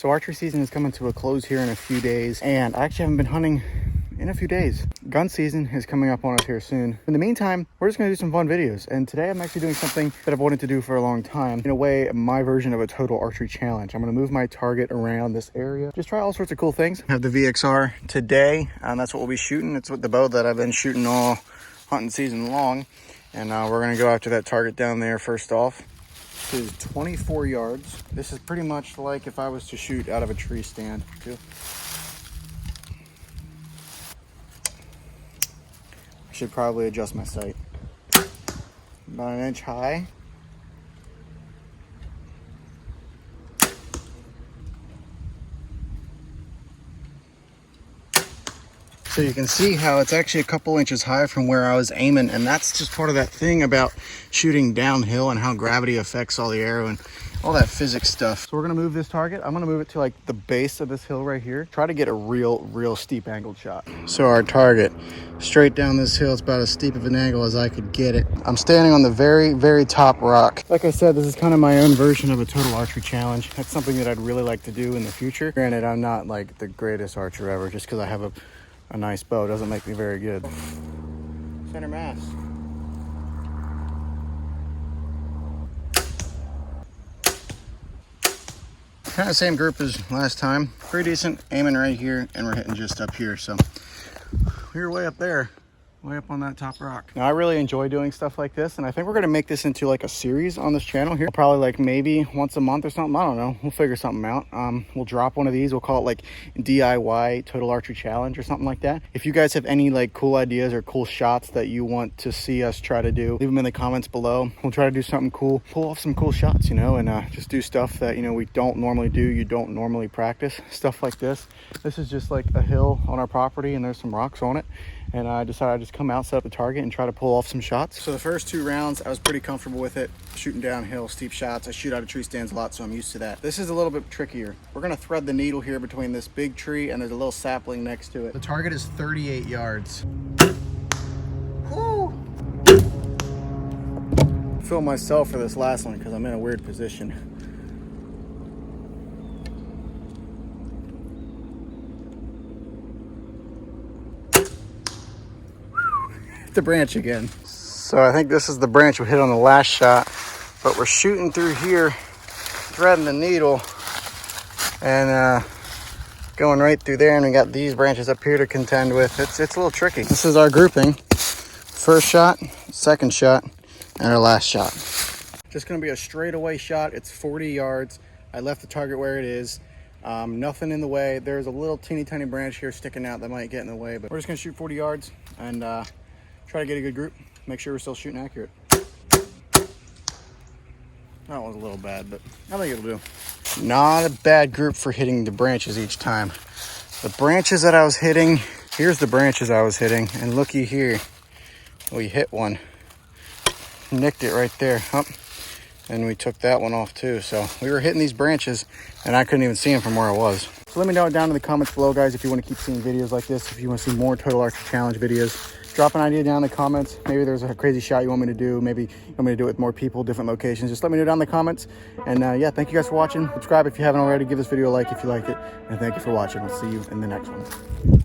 So archery season is coming to a close here in a few days, and I actually haven't been hunting in a few days. Gun season is coming up on us here soon. In the meantime, we're just gonna do some fun videos. And today I'm actually doing something that I've wanted to do for a long time. In a way, my version of a total archery challenge. I'm gonna move my target around this area. Just try all sorts of cool things. I have the VXR today, and that's what we'll be shooting. It's with the bow that I've been shooting all hunting season long. And we're gonna go after that target down there first off. This is 24 yards. This is pretty much like if I was to shoot out of a tree stand too. Should probably adjust my sight. About an inch high. So you can see how it's actually a couple inches high from where I was aiming, and that's just part of that thing about shooting downhill and how gravity affects all the arrow and all that physics stuff. So we're gonna move this target. I'm gonna move it to like the base of this hill right here. Try to get a real steep angled shot. So our target, straight down this hill, it's about as steep of an angle as I could get it. I'm standing on the very top rock. Like I said, this is kind of my own version of a total archery challenge. That's something that I'd really like to do in the future. Granted, I'm not like the greatest archer ever. Just because I have a nice bow doesn't make me very good. Center mass. Kind of same group as last time. Pretty decent, aiming right here, and we're hitting just up here. So we were way up there, way up on that top rock. Now I really enjoy doing stuff like this, and I think we're gonna make this into like a series on this channel here. Probably like maybe once a month or something. I don't know. We'll figure something out. We'll drop one of these. We'll call it like DIY Total Archery Challenge or something like that. If you guys have any like cool ideas or cool shots that you want to see us try to do, leave them in the comments below. We'll try to do something cool, pull off some cool shots, you know, and just do stuff that, you know, we don't normally do, you don't normally practice. Stuff like this. This is just like a hill on our property, and there's some rocks on it. And I decided I'd just come out, set up the target, and try to pull off some shots. So the first 2 rounds, I was pretty comfortable with it. Shooting downhill, steep shots. I shoot out of tree stands a lot, so I'm used to that. This is a little bit trickier. We're gonna thread the needle here between this big tree and there's a little sapling next to it. The target is 38 yards. Woo! I feel myself for this last one because I'm in a weird position. The branch again. So I think this is the branch we hit on the last shot, but we're shooting through here, threading the needle, and going right through there, and we got these branches up here to contend with. It's a little tricky. This is our grouping. First shot, second shot, and our last shot. Just gonna be a straightaway shot. It's 40 yards. I left the target where it is. Nothing in the way. There's a little teeny tiny branch here sticking out that might get in the way, but we're just gonna shoot 40 yards and try to get a good group. Make sure we're still shooting accurate. That was a little bad, but I think it'll do. Not a bad group for hitting the branches each time. The branches that I was hitting, here's the branches I was hitting, and looky here, we hit one. Nicked it right there. Oh, and we took that one off too. So we were hitting these branches, and I couldn't even see them from where I was. So let me know down in the comments below, guys, if you want to keep seeing videos like this, if you want to see more Total Archery Challenge videos. Drop an idea down in the comments. Maybe there's a crazy shot you want me to do. Maybe you want me to do it with more people, different locations. Just let me know down in the comments. And yeah, thank you guys for watching. Subscribe if you haven't already. Give this video a like if you liked it. And thank you for watching. We'll see you in the next one.